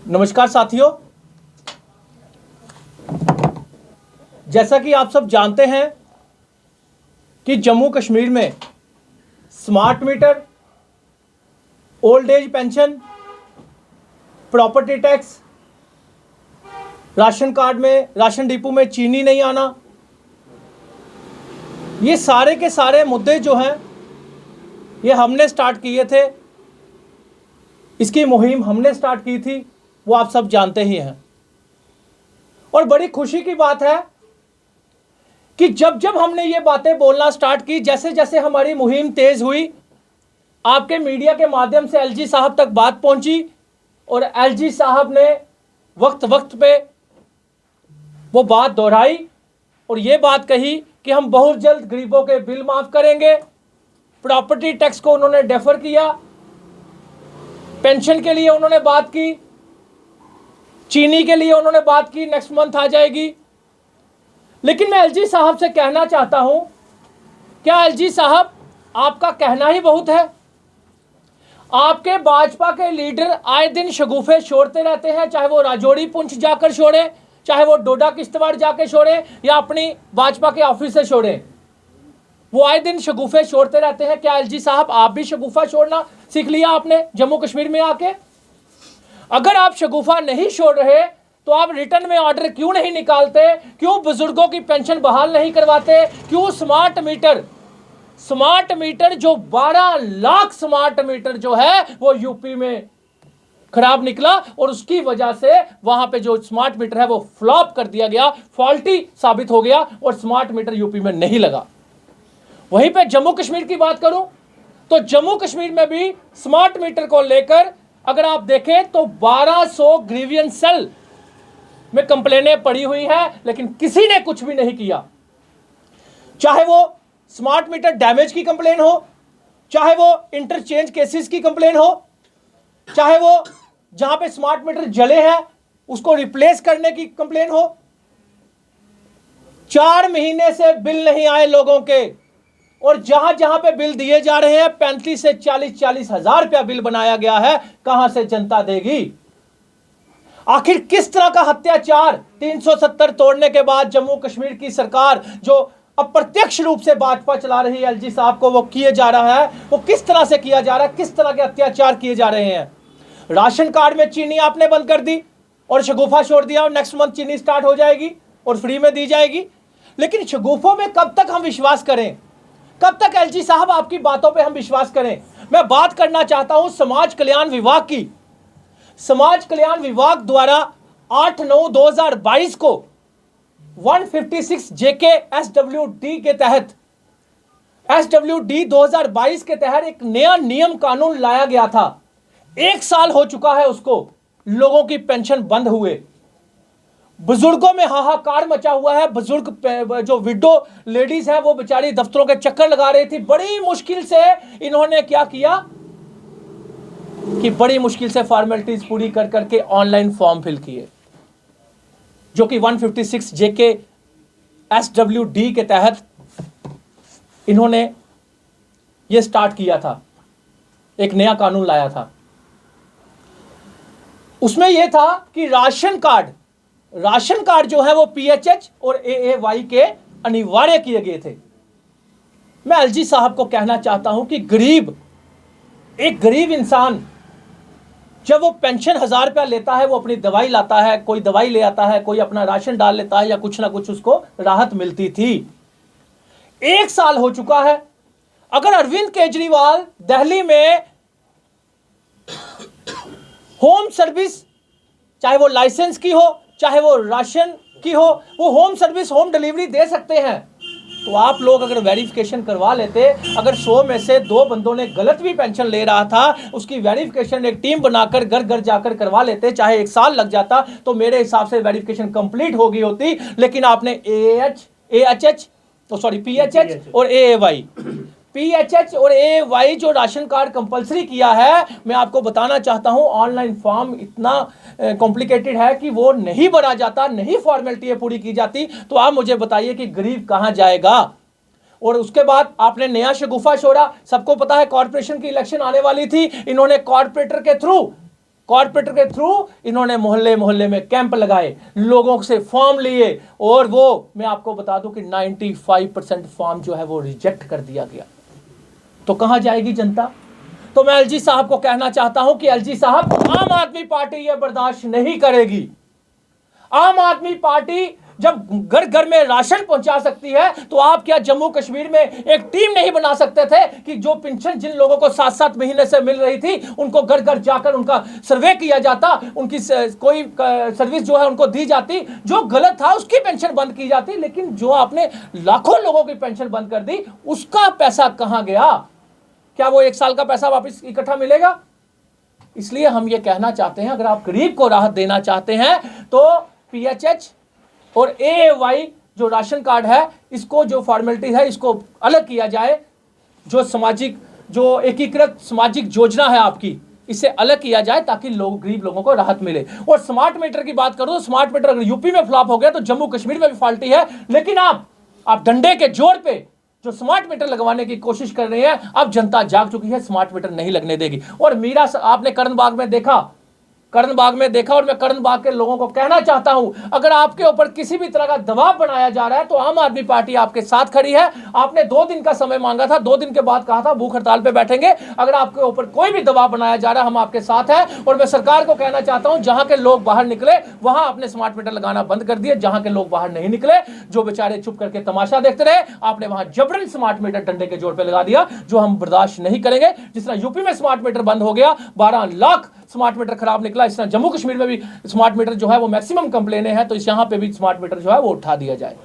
नमस्कार साथियों, जैसा कि आप सब जानते हैं कि जम्मू कश्मीर में smart meter, old age pension, property tax, ration card में, राशन डिपो में चीनी नहीं आना, ये सारे के सारे मुद्दे जो हैं ये हमने स्टार्ट किए थे। इसकी मुहिम हमने स्टार्ट की थी, वो आप सब जानते ही हैं। और बड़ी खुशी की बात है कि जब जब हमने ये बातें बोलना स्टार्ट की, जैसे जैसे हमारी मुहिम तेज हुई, आपके मीडिया के माध्यम से एलजी साहब तक बात पहुंची और एलजी साहब ने वक्त वक्त पे वो बात दोहराई और ये बात कही कि हम बहुत जल्द गरीबों के बिल माफ करेंगे। प्रॉपर्टी टैक्स को उन्होंने डेफर किया, पेंशन के लिए उन्होंने बात की, चीनी के लिए उन्होंने बात की, नेक्स्ट मंथ आ जाएगी। लेकिन मैं एलजी साहब से कहना चाहता हूं, क्या एलजी साहब आपका कहना ही बहुत है? आपके भाजपा के लीडर आए दिन शगुफे छोड़ते रहते हैं, चाहे वो राजौरी पुंछ जाकर छोड़े, चाहे वो डोडा किश्तवाड़ जाके छोड़े या अपनी भाजपा के ऑफिस से छोड़े, वो आए दिन शगुफे छोड़ते रहते हैं। क्या एलजी साहब आप भी शगुफा छोड़ना सीख लिया आपने जम्मू कश्मीर में आके? अगर आप शगुफा नहीं छोड़ रहे तो आप रिटर्न में ऑर्डर क्यों नहीं निकालते? क्यों बुजुर्गों की पेंशन बहाल नहीं करवाते? क्यों स्मार्ट मीटर जो 12 लाख स्मार्ट मीटर जो है वो यूपी में खराब निकला और उसकी वजह से वहां पे जो स्मार्ट मीटर है वो फ्लॉप कर दिया गया, फॉल्टी साबित हो गया और स्मार्ट मीटर यूपी में नहीं लगा। वहीं पे जम्मू कश्मीर की बात करूं तो जम्मू कश्मीर में भी स्मार्ट मीटर को लेकर अगर आप देखें तो 1200 ग्रीवियंस सेल में कंप्लेनें पड़ी हुई है, लेकिन किसी ने कुछ भी नहीं किया। चाहे वो स्मार्ट मीटर डैमेज की कंप्लेन हो, चाहे वो इंटरचेंज केसेस की कंप्लेन हो, चाहे वो जहां पे स्मार्ट मीटर जले हैं उसको रिप्लेस करने की कंप्लेन हो। 4 महीने से बिल नहीं आए लोगों के और जहां जहां पे बिल दिए जा रहे हैं 35 से 40 हजार रुपया बिल बनाया गया है। कहां से जनता देगी? आखिर किस तरह का अत्याचार 370 तोड़ने के बाद जम्मू कश्मीर की सरकार जो अप्रत्यक्ष रूप से भाजपा चला रही है एलजी साहब को, वो किए जा रहा है, वो किस तरह से किया जा रहा है, किस तरह के अत्याचार किए जा रहे हैं। राशन कार्ड में चीनी आपने बंद कर दी और शगुफा छोड़ दिया और नेक्स्ट मंथ चीनी स्टार्ट हो जाएगी और फ्री में दी जाएगी। लेकिन शगुफों में कब तक हम विश्वास करें? कब तक एलजी साहब आपकी बातों पे हम विश्वास करें? मैं बात करना चाहता हूं समाज कल्याण विभाग की। समाज कल्याण विभाग द्वारा 8/9/2022 को 156 जेके एसडब्ल्यूडी के तहत एसडब्ल्यूडी 2022 के तहत एक नया नियम कानून लाया गया था। 1 साल हो चुका है उसको, लोगों की पेंशन बंद हुए, बुजुर्गों में हाहाकार मचा हुआ है। बुजुर्ग जो विडो लेडीज है वो बेचारी दफ्तरों के चक्कर लगा रही थी। बड़ी मुश्किल से इन्होंने क्या किया कि बड़ी मुश्किल से फॉर्मेलिटीज पूरी कर करके ऑनलाइन फॉर्म फिल किए, जो कि 156 जेके एसडब्ल्यूडी के तहत इन्होंने ये स्टार्ट किया था, एक नया कानून लाया था। उसमें यह था कि राशन कार्ड जो है वो पीएचएच और एएवाई के अनिवार्य किए गए थे। मैं एलजी साहब को कहना चाहता हूं कि एक गरीब इंसान जब वो पेंशन 1000 रुपया लेता है, वो अपनी दवाई लाता है, कोई दवाई ले आता है, कोई अपना राशन डाल लेता है या कुछ ना कुछ उसको राहत मिलती थी। 1 साल हो चुका है। अगर अरविंद केजरीवाल दिल्ली में होम सर्विस, चाहे वो लाइसेंस की हो चाहे वो राशन की हो, वो होम सर्विस, होम डिलीवरी दे सकते हैं, तो आप लोग अगर वेरिफिकेशन करवा लेते, अगर 100 में से 2 बंदों ने गलत भी पेंशन ले रहा था, उसकी वेरिफिकेशन एक टीम बनाकर घर घर जाकर करवा लेते, चाहे 1 साल लग जाता, तो मेरे हिसाब से वेरिफिकेशन कंप्लीट हो गई होती। लेकिन आपने पीएचएच और एएवाई जो राशन कार्ड कंपलसरी किया है, मैं आपको बताना चाहता हूं ऑनलाइन फॉर्म इतना कॉम्प्लिकेटेड है कि वो नहीं भरा जाता, नहीं फॉर्मेलिटी पूरी की जाती। तो आप मुझे बताइए कि गरीब कहां जाएगा? और उसके बाद आपने नया शगुफा छोड़ा। सबको पता है कॉर्पोरेशन की इलेक्शन आने वाली थी, इन्होंने कॉर्पोरेटर के थ्रू कॉर्पोरेटर के थ्रू इन्होंने मोहल्ले मोहल्ले में कैंप लगाए, लोगों से फॉर्म लिए, और वो मैं आपको बता दूं कि 95% फॉर्म जो है वो रिजेक्ट कर दिया गया। तो कहां जाएगी जनता? तो मैं एलजी साहब को कहना चाहता हूं कि एलजी साहब, आम आदमी पार्टी यह बर्दाश्त नहीं करेगी। आम आदमी पार्टी जब घर घर में राशन पहुंचा सकती है, तो आप क्या जम्मू कश्मीर में एक टीम नहीं बना सकते थे कि जो पेंशन जिन लोगों को 7-7 महीने से मिल रही थी, उनको घर घर जाकर उनका सर्वे किया जाता, उनकी कोई सर्विस जो है उनको दी जाती, जो गलत था उसकी पेंशन बंद की जाती। लेकिन जो आपने लाखों लोगों की पेंशन बंद कर दी, उसका पैसा कहां गया? क्या वो 1 साल का पैसा वापस इकट्ठा मिलेगा? इसलिए हम ये कहना चाहते हैं, अगर आप गरीब को राहत देना चाहते हैं तो पीएचएच और एएवाई जो राशन कार्ड है, इसको जो फॉर्मेलिटी है इसको अलग किया जाए। जो सामाजिक, जो एकीकृत सामाजिक योजना है आपकी, इसे अलग किया जाए ताकि लोग, गरीब लोगों को राहत मिले। और स्मार्ट मीटर की बात करूं तो स्मार्ट मीटर अगर यूपी में फ्लॉप हो गया तो जम्मू कश्मीर में भी फाल्टी है। लेकिन आप डंडे के जोर पे जो स्मार्ट मीटर लगवाने की कोशिश कर रहे हैं, अब जनता जाग चुकी है, स्मार्ट मीटर नहीं लगने देगी। और मीरा, आपने करण बाग में देखा, और मैं करण बाग के लोगों को कहना चाहता हूं, अगर आपके ऊपर किसी भी तरह का दबाव बनाया जा रहा है तो आम आदमी पार्टी आपके साथ खड़ी है। आपने 2 दिन का समय मांगा था, 2 दिन के बाद कहा था भूख हड़ताल पे बैठेंगे। अगर आपके ऊपर कोई भी दबाव बनाया जा रहा है, हम आपके साथ हैं। और मैं सरकार को कहना चाहता हूं, जहां के लोग बाहर निकले वहां आपने स्मार्ट मीटर लगाना बंद कर दिए। जहां के लोग बाहर नहीं निकले, जो बेचारे चुप करके तमाशा देखते रहे, आपने वहां जबरन स्मार्ट मीटर डंडे के जोर पे लगा दिया, जो हम बर्दाश्त नहीं करेंगे। जिस तरह यूपी में स्मार्ट मीटर बंद हो गया, 12 लाख स्मार्ट मीटर खराब निकला, इस तरह जम्मू कश्मीर में भी स्मार्ट मीटर जो है वो मैक्सिमम कंप्लेनें हैं, तो इस यहां पे भी स्मार्ट मीटर जो है वो उठा दिया जाए।